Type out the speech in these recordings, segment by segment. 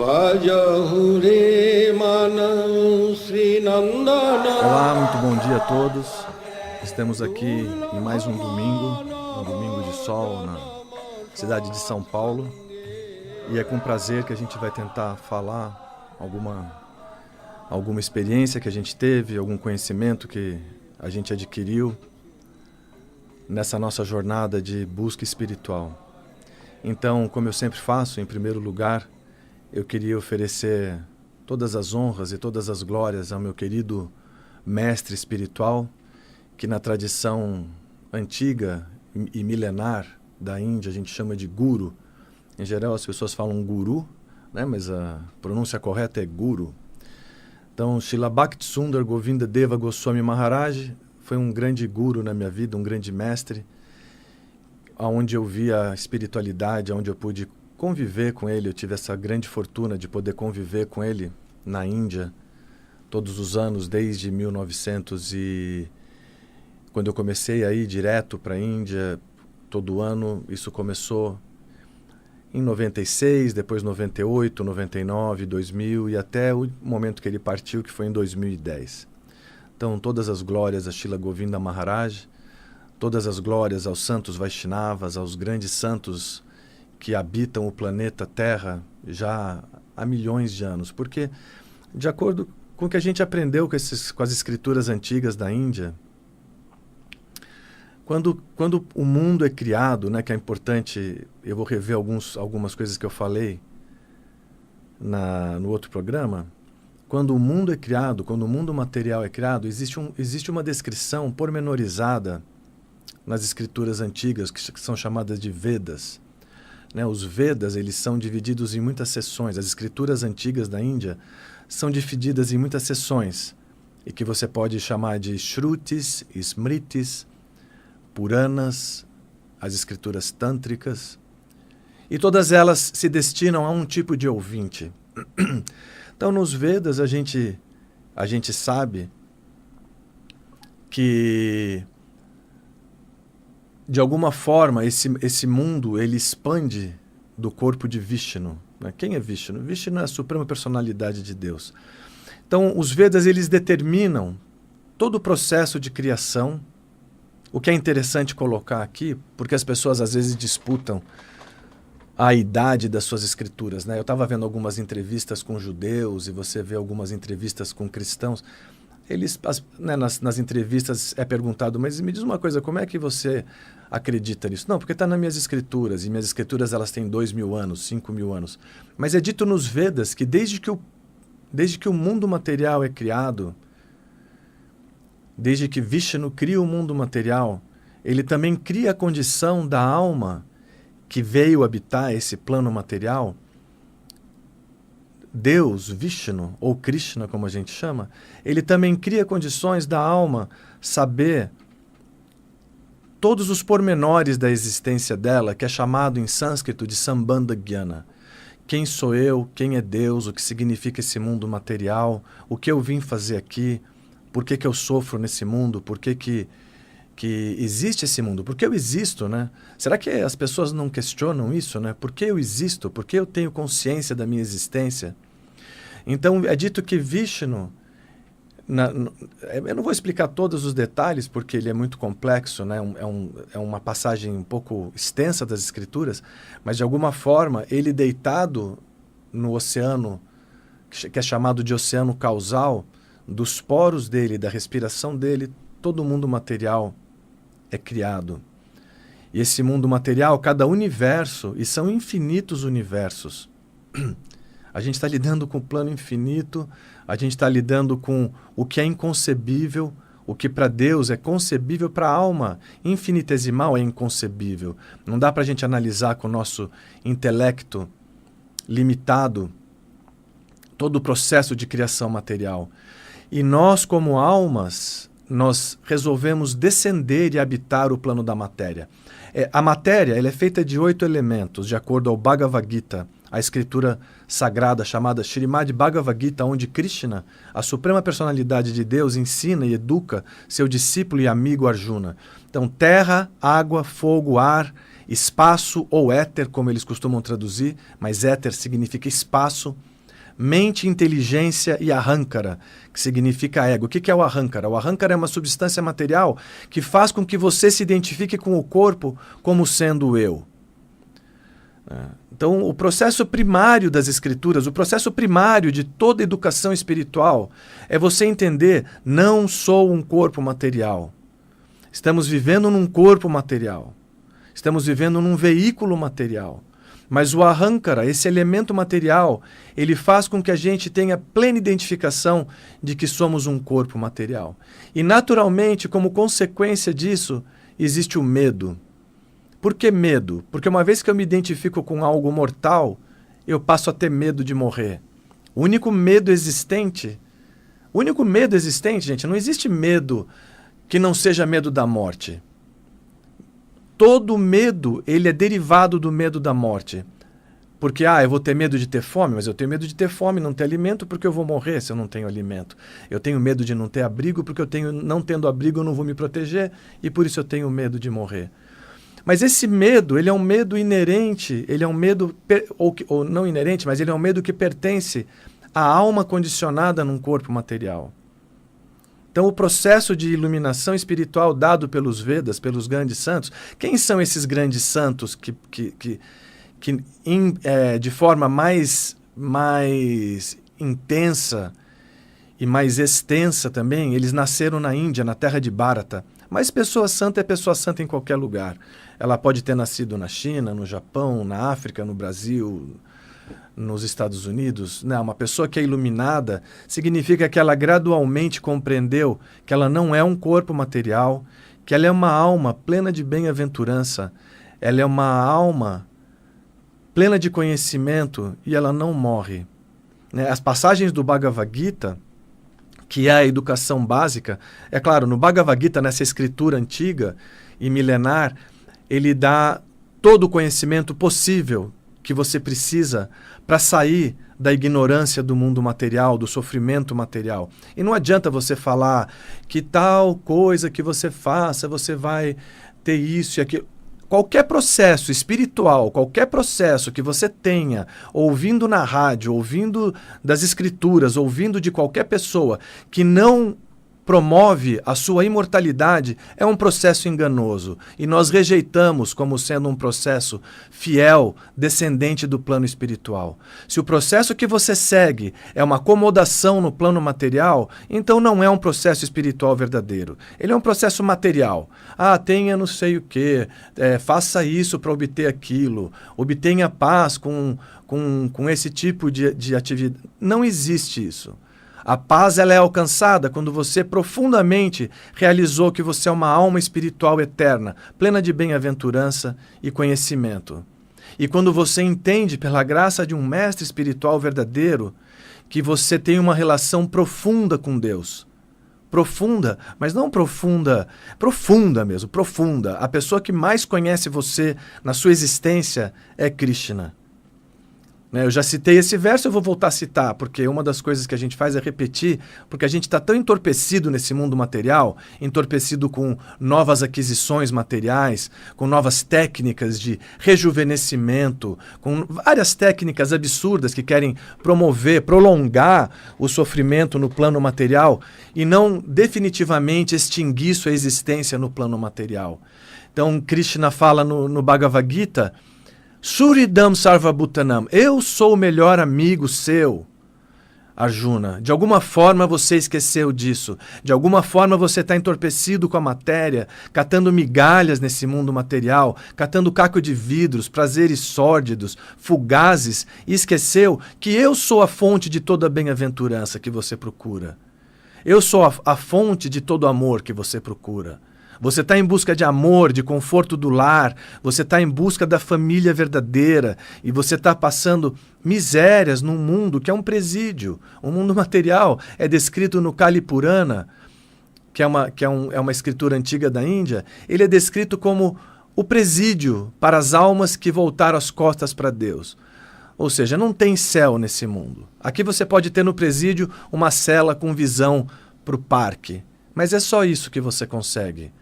Olá, muito bom dia a todos. Estamos aqui em mais um domingo de sol na cidade de São Paulo. E é com prazer que a gente vai tentar falar alguma experiência que a gente teve, algum conhecimento que a gente adquiriu nessa nossa jornada de busca espiritual. Então, como eu sempre faço, em primeiro lugar, eu queria oferecer todas as honras e todas as glórias ao meu querido mestre espiritual, que na tradição antiga e milenar da Índia a gente chama de guru. Em geral as pessoas falam guru, né? Mas a pronúncia correta é guru. Então, Srila Bhaktisundar Govinda Deva Goswami Maharaj foi um grande guru na minha vida, um grande mestre, onde eu vi a espiritualidade, onde eu pude conviver com ele. Eu tive essa grande fortuna de poder conviver com ele na Índia todos os anos, desde 1900 e quando eu comecei a ir direto para a Índia todo ano. Isso começou em 96, depois 98, 99, 2000 e até o momento que ele partiu, que foi em 2010. Então, todas as glórias a Srila Govinda Maharaj, todas as glórias aos santos Vaishnavas, aos grandes santos que habitam o planeta Terra já há milhões de anos. Porque, de acordo com o que a gente aprendeu com as escrituras antigas da Índia, quando o mundo é criado, né, que é importante, eu vou rever algumas coisas que eu falei no outro programa. Quando o mundo é criado, quando o mundo material é criado, existe uma descrição pormenorizada nas escrituras antigas, que são chamadas de Vedas. Né? Os Vedas, eles são divididos em muitas seções. As escrituras antigas da Índia são divididas em muitas seções, e que você pode chamar de Shrutis, Smritis, Puranas, as escrituras tântricas, e todas elas se destinam a um tipo de ouvinte. Então, nos Vedas, a gente sabe que, de alguma forma, esse mundo ele expande do corpo de Vishnu. Né? Quem é Vishnu? Vishnu é a suprema personalidade de Deus. Então, os Vedas eles determinam todo o processo de criação. O que é interessante colocar aqui, porque as pessoas às vezes disputam a idade das suas escrituras. Né? Eu estava vendo algumas entrevistas com judeus e você vê algumas entrevistas com cristãos. Eles, né, nas entrevistas é perguntado, mas me diz uma coisa, como é que você acredita nisso? Não, porque está nas minhas escrituras, e minhas escrituras elas têm 2.000 anos, 5.000 anos. Mas é dito nos Vedas que desde que o mundo material é criado, desde que Vishnu cria o mundo material, ele também cria a condição da alma que veio habitar esse plano material. Deus, Vishnu, ou Krishna, como a gente chama, ele também cria condições da alma saber todos os pormenores da existência dela, que é chamado em sânscrito de Sambandha Gyana. Quem sou eu? Quem é Deus? O que significa esse mundo material? O que eu vim fazer aqui? Por que eu sofro nesse mundo? Por que existe esse mundo? Por que eu existo, né? Será que as pessoas não questionam isso, né? Por que eu existo? Por que eu tenho consciência da minha existência? Então, é dito que Vishnu... eu não vou explicar todos os detalhes, porque ele é muito complexo, né? É uma passagem um pouco extensa das escrituras, mas, de alguma forma, ele deitado no oceano, que é chamado de oceano causal, dos poros dele, da respiração dele, todo o mundo material é criado. E esse mundo material, cada universo, e são infinitos universos. A gente está lidando com o plano infinito, a gente está lidando com o que é inconcebível, o que para Deus é concebível, para a alma infinitesimal é inconcebível. Não dá para a gente analisar com o nosso intelecto limitado todo o processo de criação material. E nós, como almas, nós resolvemos descender e habitar o plano da matéria. A matéria ela é feita de 8 elementos, de acordo ao Bhagavad Gita, a escritura sagrada chamada Srimad Bhagavad Gita, onde Krishna, a suprema personalidade de Deus, ensina e educa seu discípulo e amigo Arjuna. Então, terra, água, fogo, ar espaço ou éter, como eles costumam traduzir, mas éter significa espaço, mente, inteligência e ahankara, que significa ego. O que é o ahankara? O ahankara é uma substância material que faz com que você se identifique com o corpo como sendo eu. Então, o processo primário das escrituras, o processo primário de toda educação espiritual é você entender: não sou um corpo material. Estamos vivendo num corpo material. Estamos vivendo num veículo material. Mas o ahankara, esse elemento material, ele faz com que a gente tenha plena identificação de que somos um corpo material. E, naturalmente, como consequência disso, existe o medo. Por que medo? Porque uma vez que eu me identifico com algo mortal, eu passo a ter medo de morrer. O único medo existente, gente, não existe medo que não seja medo da morte. Todo medo, ele é derivado do medo da morte. Porque, eu vou ter medo de ter fome, mas eu tenho medo de ter fome e não ter alimento porque eu vou morrer se eu não tenho alimento. Eu tenho medo de não ter abrigo porque não tendo abrigo eu não vou me proteger e por isso eu tenho medo de morrer. Mas esse medo, ele é um medo inerente, ele é um medo, ou não inerente, mas ele é um medo que pertence à alma condicionada num corpo material. Então, o processo de iluminação espiritual dado pelos Vedas, pelos grandes santos, quem são esses grandes santos que de forma mais intensa e mais extensa também, eles nasceram na Índia, na terra de Bharata. Mas pessoa santa é pessoa santa em qualquer lugar. Ela pode ter nascido na China, no Japão, na África, no Brasil, nos Estados Unidos. Não, uma pessoa que é iluminada significa que ela gradualmente compreendeu que ela não é um corpo material, que ela é uma alma plena de bem-aventurança, ela é uma alma plena de conhecimento e ela não morre. As passagens do Bhagavad Gita, que é a educação básica, é claro, no Bhagavad Gita, nessa escritura antiga e milenar, ele dá todo o conhecimento possível que você precisa para sair da ignorância do mundo material, do sofrimento material. E não adianta você falar que tal coisa que você faça, você vai ter isso e aquilo. Qualquer processo espiritual, qualquer processo que você tenha, ouvindo na rádio, ouvindo das escrituras, ouvindo de qualquer pessoa que não promove a sua imortalidade, é um processo enganoso. E nós rejeitamos como sendo um processo fiel, descendente do plano espiritual. Se o processo que você segue é uma acomodação no plano material, então não é um processo espiritual verdadeiro. Ele é um processo material. Tenha não sei o quê, faça isso para obter aquilo, obtenha paz com esse tipo de atividade. Não existe isso. A paz ela é alcançada quando você profundamente realizou que você é uma alma espiritual eterna, plena de bem-aventurança e conhecimento. E quando você entende, pela graça de um mestre espiritual verdadeiro, que você tem uma relação profunda com Deus. Profunda, mas não profunda mesmo, profunda. A pessoa que mais conhece você na sua existência é Krishna. Eu já citei esse verso, eu vou voltar a citar, porque uma das coisas que a gente faz é repetir, porque a gente está tão entorpecido nesse mundo material, entorpecido com novas aquisições materiais, com novas técnicas de rejuvenescimento, com várias técnicas absurdas que querem promover, prolongar o sofrimento no plano material e não definitivamente extinguir sua existência no plano material. Então, Krishna fala no Bhagavad Gita, Suridam Sarvabhutanam, eu sou o melhor amigo seu, Arjuna. De alguma forma você esqueceu disso. De alguma forma você está entorpecido com a matéria, catando migalhas nesse mundo material, catando caco de vidros, prazeres sórdidos, fugazes, e esqueceu que eu sou a fonte de toda a bem-aventurança que você procura. Eu sou a fonte de todo amor que você procura. Você está em busca de amor, de conforto do lar, você está em busca da família verdadeira e você está passando misérias num mundo que é um presídio. O mundo material é descrito no Kali Purana, que é uma escritura antiga da Índia, ele é descrito como o presídio para as almas que voltaram as costas para Deus. Ou seja, não tem céu nesse mundo. Aqui você pode ter no presídio uma cela com visão para o parque, mas é só isso que você consegue.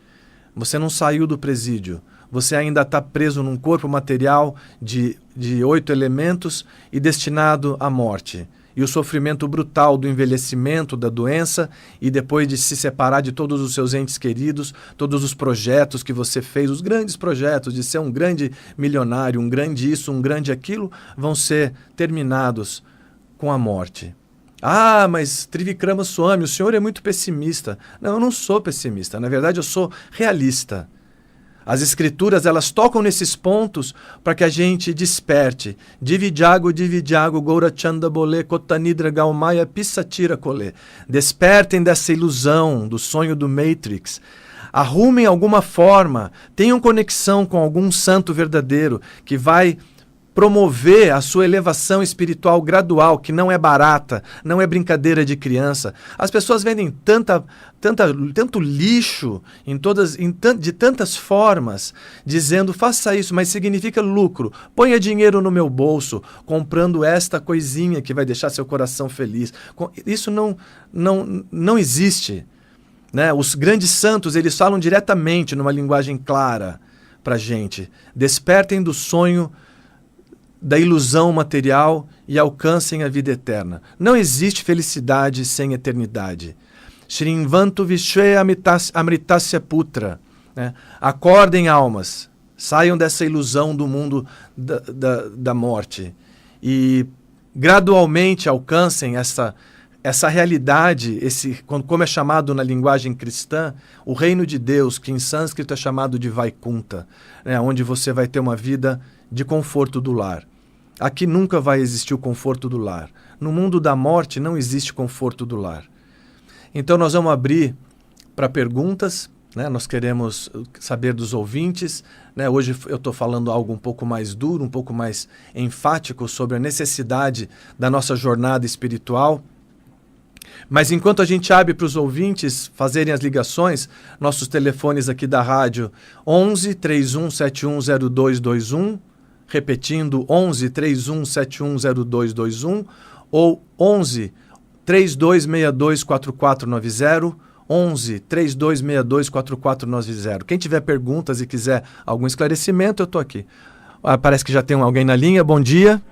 Você não saiu do presídio, você ainda está preso num corpo material de 8 elementos e destinado à morte. E o sofrimento brutal do envelhecimento, da doença, e depois de se separar de todos os seus entes queridos, todos os projetos que você fez, os grandes projetos de ser um grande milionário, um grande isso, um grande aquilo, vão ser terminados com a morte. Ah, mas Trivikrama Swami, o senhor é muito pessimista. Não, eu não sou pessimista. Na verdade, eu sou realista. As escrituras, elas tocam nesses pontos para que a gente desperte. Dividyago, Gaurachanda Bole, Kotanidra Gaumaya Pissatira Kole. Despertem dessa ilusão, do sonho do Matrix. Arrumem alguma forma, tenham conexão com algum santo verdadeiro que vai promover a sua elevação espiritual gradual, que não é barata, não é brincadeira de criança. As pessoas vendem tanto lixo de tantas formas, dizendo, faça isso, mas significa lucro. Ponha dinheiro no meu bolso, comprando esta coisinha que vai deixar seu coração feliz. Isso não existe. Né? Os grandes santos, eles falam diretamente, numa linguagem clara para a gente. Despertem do sonho da ilusão material e alcancem a vida eterna. Não existe felicidade sem eternidade. Shrinvantu Vishwe Amritasya Putra. Né? Acordem, almas. Saiam dessa ilusão do mundo da morte. E gradualmente alcancem essa realidade, como é chamado na linguagem cristã, o reino de Deus, que em sânscrito é chamado de Vaikunta, né? Onde você vai ter uma vida de conforto do lar. Aqui nunca vai existir o conforto do lar. No mundo da morte não existe conforto do lar. Então nós vamos abrir para perguntas, né? Nós queremos saber dos ouvintes. Né? Hoje eu estou falando algo um pouco mais duro, um pouco mais enfático sobre a necessidade da nossa jornada espiritual. Mas enquanto a gente abre para os ouvintes fazerem as ligações, nossos telefones aqui da rádio 11 31710221, repetindo 11 31710221 ou 11 3262 4490, 11 3262 4490. Quem tiver perguntas e quiser algum esclarecimento, eu estou aqui. Parece que já tem alguém na linha. Bom dia.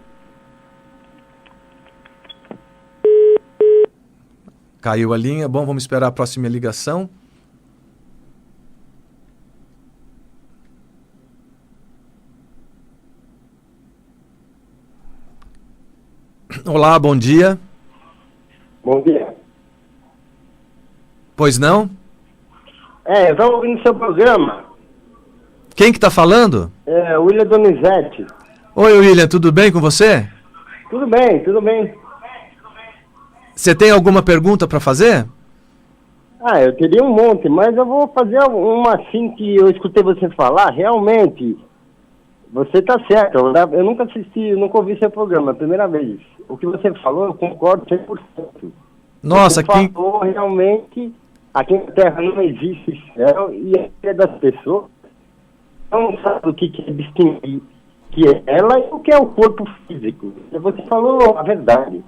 Caiu a linha. Bom, vamos esperar a próxima ligação. Olá, bom dia. Bom dia. Pois não? Eu estava ouvindo seu programa. Quem que está falando? William Donizete. Oi, William, tudo bem com você? Tudo bem, tudo bem. Você tem alguma pergunta para fazer? Eu teria um monte, mas eu vou fazer uma assim que eu escutei você falar. Realmente, você está certo. Eu nunca assisti, nunca ouvi seu programa, é a primeira vez. O que você falou, eu concordo 100%. Nossa, você falou realmente, aqui na Terra não existe céu e a vida das pessoas não sabe o que é distinguir que é ela e o que é o corpo físico. Você falou a verdade.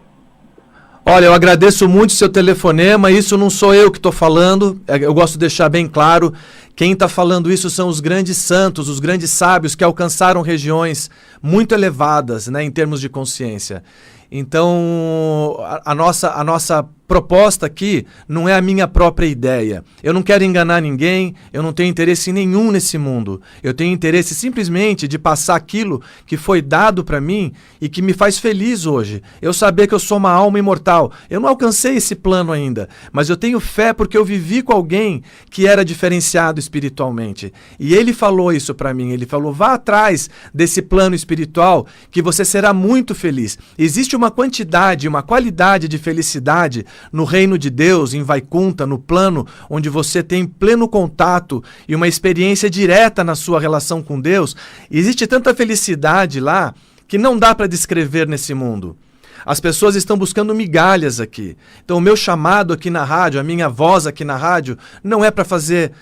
Olha, eu agradeço muito o seu telefonema, isso não sou eu que estou falando, eu gosto de deixar bem claro, quem está falando isso são os grandes santos, os grandes sábios que alcançaram regiões muito elevadas, né, em termos de consciência. Então, a nossa proposta aqui não é a minha própria ideia. Eu não quero enganar ninguém, eu não tenho interesse nenhum nesse mundo. Eu tenho interesse simplesmente de passar aquilo que foi dado para mim e que me faz feliz hoje. Eu saber que eu sou uma alma imortal. Eu não alcancei esse plano ainda, mas eu tenho fé porque eu vivi com alguém que era diferenciado espiritualmente. E ele falou isso para mim, ele falou, vá atrás desse plano espiritual que você será muito feliz. Existe uma quantidade, uma qualidade de felicidade no reino de Deus, em Vaikunta, no plano onde você tem pleno contato e uma experiência direta na sua relação com Deus. Existe tanta felicidade lá que não dá para descrever nesse mundo. As pessoas estão buscando migalhas aqui. Então o meu chamado aqui na rádio, a minha voz aqui na rádio, não é para fazer...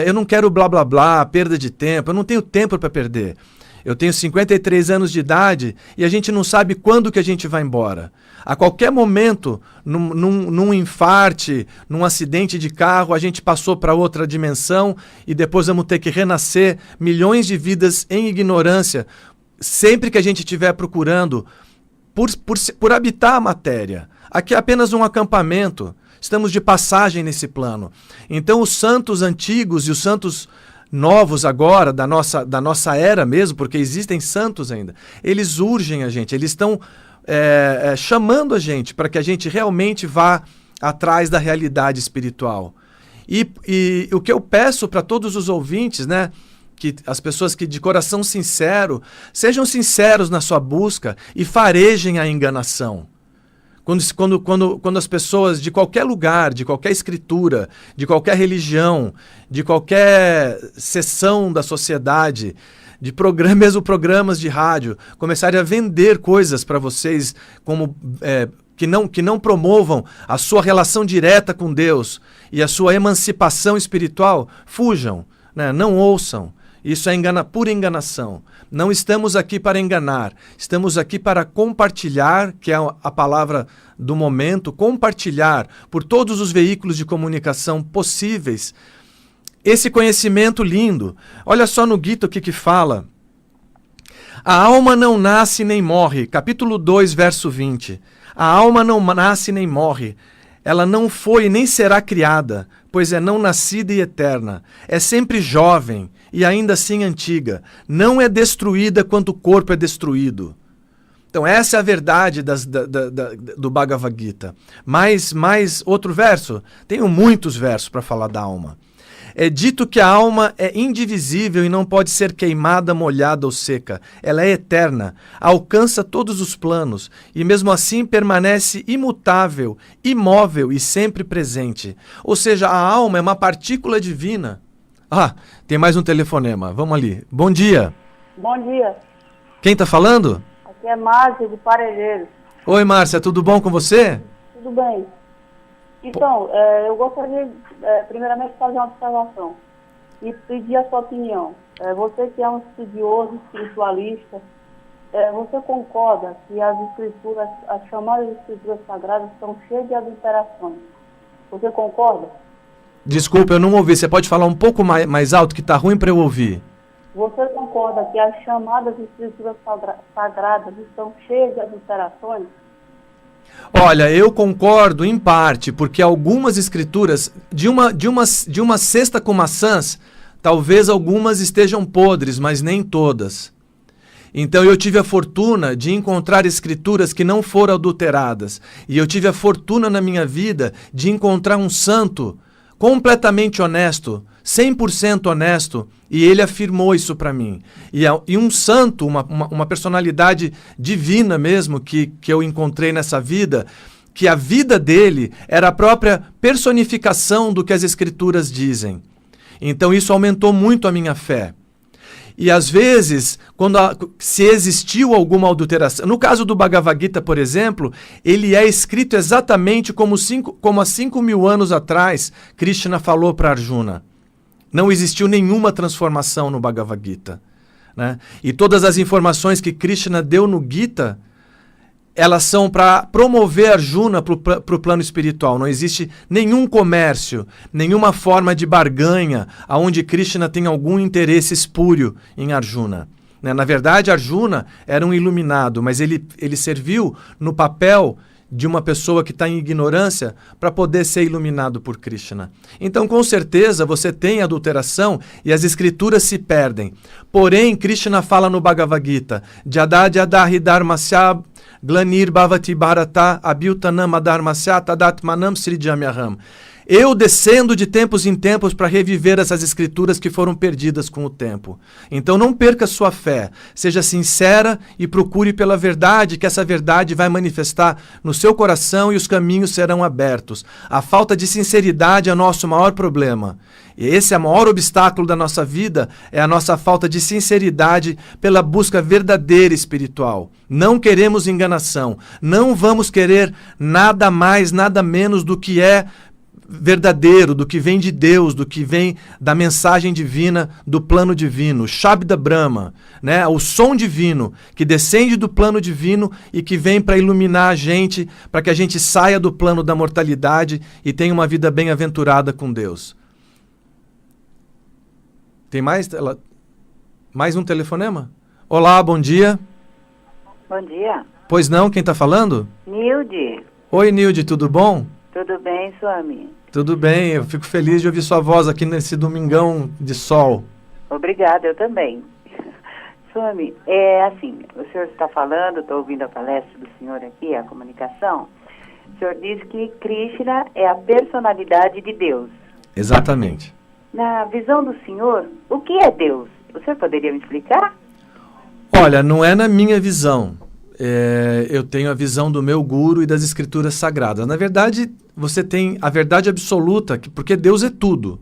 eu não quero blá blá blá, perda de tempo, eu não tenho tempo para perder. Eu tenho 53 anos de idade e a gente não sabe quando que a gente vai embora. A qualquer momento, num infarte, num acidente de carro, a gente passou para outra dimensão e depois vamos ter que renascer milhões de vidas em ignorância, sempre que a gente estiver procurando por habitar a matéria. Aqui é apenas um acampamento, estamos de passagem nesse plano. Então os santos antigos e os santos novos agora, da nossa era mesmo, porque existem santos ainda, eles urgem a gente, eles estão chamando a gente para que a gente realmente vá atrás da realidade espiritual. E o que eu peço para todos os ouvintes, né, que as pessoas que de coração sincero, sejam sinceros na sua busca e farejem a enganação. Quando as pessoas de qualquer lugar, de qualquer escritura, de qualquer religião, de qualquer seção da sociedade, mesmo programas de rádio, começarem a vender coisas para vocês como que não promovam a sua relação direta com Deus e a sua emancipação espiritual, fujam, né? Não ouçam. Isso é pura enganação. Não estamos aqui para enganar, estamos aqui para compartilhar, que é a palavra do momento, compartilhar por todos os veículos de comunicação possíveis esse conhecimento lindo. Olha só no Gita o que fala. A alma não nasce nem morre, capítulo 2, verso 20. A alma não nasce nem morre, ela não foi nem será criada, pois é não nascida e eterna. É sempre jovem e ainda assim antiga. Não é destruída quando o corpo é destruído. Então essa é a verdade do Bhagavad Gita. Mais outro verso? Tenho muitos versos para falar da alma. É dito que a alma é indivisível e não pode ser queimada, molhada ou seca. Ela é eterna, alcança todos os planos e mesmo assim permanece imutável, imóvel e sempre presente. Ou seja, a alma é uma partícula divina. Ah, tem mais um telefonema. Vamos ali. Bom dia. Bom dia. Quem está falando? Aqui é Márcia de Parelheiros. Oi, Márcia, tudo bom com você? Tudo bem. Então, eu gostaria, primeiramente, de fazer uma observação e pedir a sua opinião. Você que é um estudioso, espiritualista, você concorda que as escrituras, as chamadas escrituras sagradas, são cheias de adulterações? Você concorda? Desculpa, eu não ouvi. Você pode falar um pouco mais alto que está ruim para eu ouvir. Você concorda que as chamadas escrituras sagradas estão cheias de adulterações? Olha, eu concordo em parte, porque algumas escrituras, de uma cesta com maçãs, talvez algumas estejam podres, mas nem todas. Então eu tive a fortuna de encontrar escrituras que não foram adulteradas. E eu tive a fortuna na minha vida de encontrar um santo completamente honesto, 100% honesto, e ele afirmou isso para mim. E um santo, uma personalidade divina mesmo que eu encontrei nessa vida, que a vida dele era a própria personificação do que as escrituras dizem. Então isso aumentou muito a minha fé. E às vezes, se existiu alguma adulteração, no caso do Bhagavad Gita, por exemplo, ele é escrito exatamente como há 5.000 anos atrás, Krishna falou para Arjuna. Não existiu nenhuma transformação no Bhagavad Gita, né? E todas as informações que Krishna deu no Gita, elas são para promover Arjuna para o plano espiritual. Não existe nenhum comércio, nenhuma forma de barganha onde Krishna tem algum interesse espúrio em Arjuna. Na verdade, Arjuna era um iluminado, mas ele serviu no papel de uma pessoa que está em ignorância para poder ser iluminado por Krishna. Então, com certeza, você tem adulteração e as escrituras se perdem. Porém, Krishna fala no Bhagavad Gita, Jadadhyadahi dharmasya glanir bhavati bharata abhyutanam adharmasya tadatmanam srijamyaham. Eu descendo de tempos em tempos para reviver essas escrituras que foram perdidas com o tempo. Então não perca sua fé, seja sincera e procure pela verdade, que essa verdade vai manifestar no seu coração e os caminhos serão abertos. A falta de sinceridade é o nosso maior problema. E esse é o maior obstáculo da nossa vida, é a nossa falta de sinceridade pela busca verdadeira espiritual. Não queremos enganação, não vamos querer nada mais, nada menos do que é verdadeiro, do que vem de Deus, do que vem da mensagem divina, do plano divino, Shabda Brahma, né? O som divino que descende do plano divino e que vem para iluminar a gente, para que a gente saia do plano da mortalidade e tenha uma vida bem-aventurada com Deus. Tem mais? Mais um telefonema? Olá, bom dia. Bom dia. Pois não, quem está falando? Nilde. Oi, Nilde, tudo bom? Tudo bem, Swami? Tudo bem, eu fico feliz de ouvir sua voz aqui nesse domingão de sol. Obrigada, eu também. Swami, assim, o senhor está falando, estou ouvindo a palestra do senhor aqui, a comunicação. O senhor diz que Krishna é a personalidade de Deus. Exatamente. Na visão do senhor, o que é Deus? O senhor poderia me explicar? Olha, não é na minha visão. Eu tenho a visão do meu guru e das escrituras sagradas. Na verdade, você tem a verdade absoluta, porque Deus é tudo.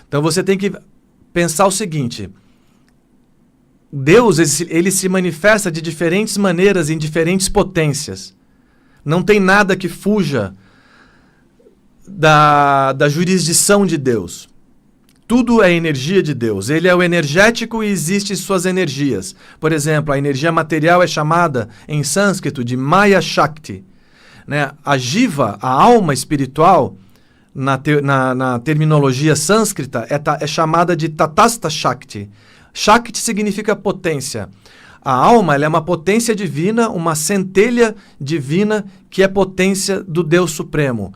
Então você tem que pensar o seguinte: Deus, ele se manifesta de diferentes maneiras em diferentes potências. Não tem nada que fuja da jurisdição de Deus. Tudo é energia de Deus. Ele é o energético e existem suas energias. Por exemplo, a energia material é chamada em sânscrito de Maya Shakti, né? A Jiva, a alma espiritual, na terminologia sânscrita, é chamada de Tatastha Shakti. Shakti significa potência. A alma, ela é uma potência divina, uma centelha divina que é potência do Deus Supremo.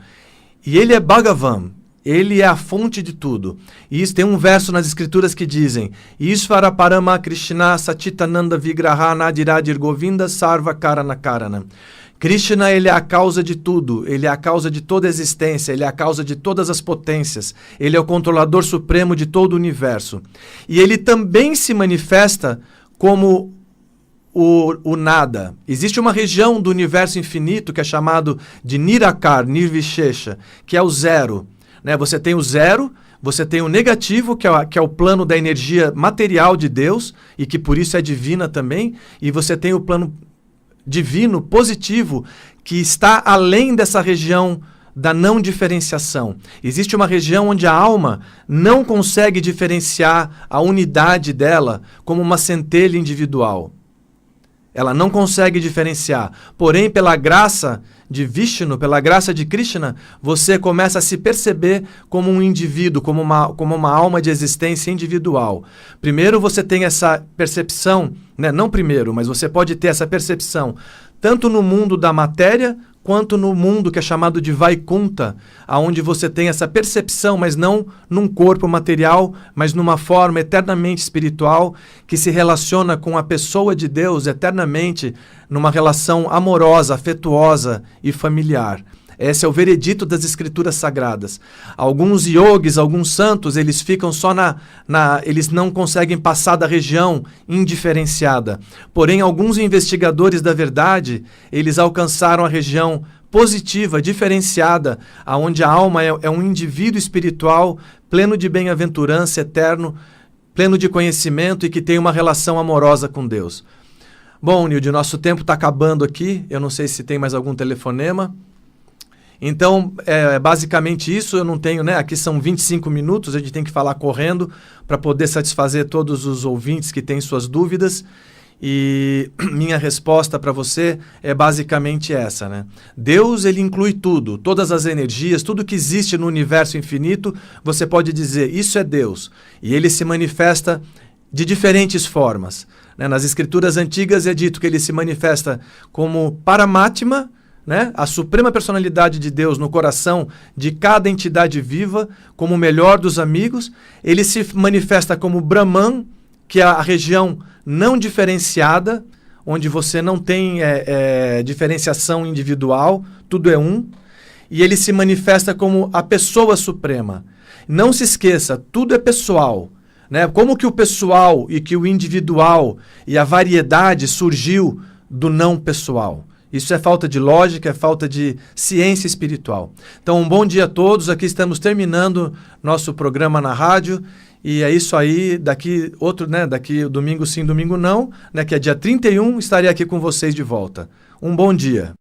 E ele é Bhagavan. Ele é a fonte de tudo. E isso, tem um verso nas escrituras que dizem: Isvara Parama Krishna Sachitananda Vigraha Nadiradir Govinda Sarva Karana Karana. Krishna, ele é a causa de tudo, ele é a causa de toda a existência, ele é a causa de todas as potências, ele é o controlador supremo de todo o universo. E ele também se manifesta como o nada. Existe uma região do universo infinito que é chamado de Nirakar, Nirvishesha, que é o zero. Né? Você tem o zero, você tem o negativo, que é o plano da energia material de Deus, e que por isso é divina também, e você tem o plano divino, positivo, que está além dessa região da não diferenciação. Existe uma região onde a alma não consegue diferenciar a unidade dela como uma centelha individual. Ela não consegue diferenciar. Porém, pela graça de Vishnu, pela graça de Krishna, você começa a se perceber como um indivíduo, como uma alma de existência individual. Primeiro você tem essa percepção, né? Não primeiro, mas você pode ter essa percepção tanto no mundo da matéria, quanto no mundo que é chamado de Vaikunta, onde você tem essa percepção, mas não num corpo material, mas numa forma eternamente espiritual, que se relaciona com a pessoa de Deus eternamente, numa relação amorosa, afetuosa e familiar. Esse é o veredito das escrituras sagradas. Alguns yogis, alguns santos, eles ficam só eles não conseguem passar da região indiferenciada. Porém, alguns investigadores da verdade, eles alcançaram a região positiva, diferenciada, aonde a alma é um indivíduo espiritual pleno de bem-aventurança eterno, pleno de conhecimento e que tem uma relação amorosa com Deus. Bom, Nilde, nosso tempo está acabando aqui. Eu não sei se tem mais algum telefonema. Então, é basicamente isso. Eu não tenho, né? Aqui são 25 minutos, a gente tem que falar correndo para poder satisfazer todos os ouvintes que têm suas dúvidas. E minha resposta para você é basicamente essa, né? Deus, ele inclui tudo, todas as energias, tudo que existe no universo infinito, você pode dizer, isso é Deus. E ele se manifesta de diferentes formas, né? Nas escrituras antigas é dito que ele se manifesta como Paramatma, né? A suprema personalidade de Deus no coração de cada entidade viva, como o melhor dos amigos. Ele se manifesta como Brahman, que é a região não diferenciada, onde você não tem diferenciação individual, tudo é um. E ele se manifesta como a pessoa suprema. Não se esqueça, tudo é pessoal. Né? Como que o pessoal e que o individual e a variedade surgiu do não pessoal? Isso é falta de lógica, é falta de ciência espiritual. Então, um bom dia a todos. Aqui estamos terminando nosso programa na rádio. E é isso aí. Daqui domingo sim, domingo não, né, que é dia 31, estarei aqui com vocês de volta. Um bom dia.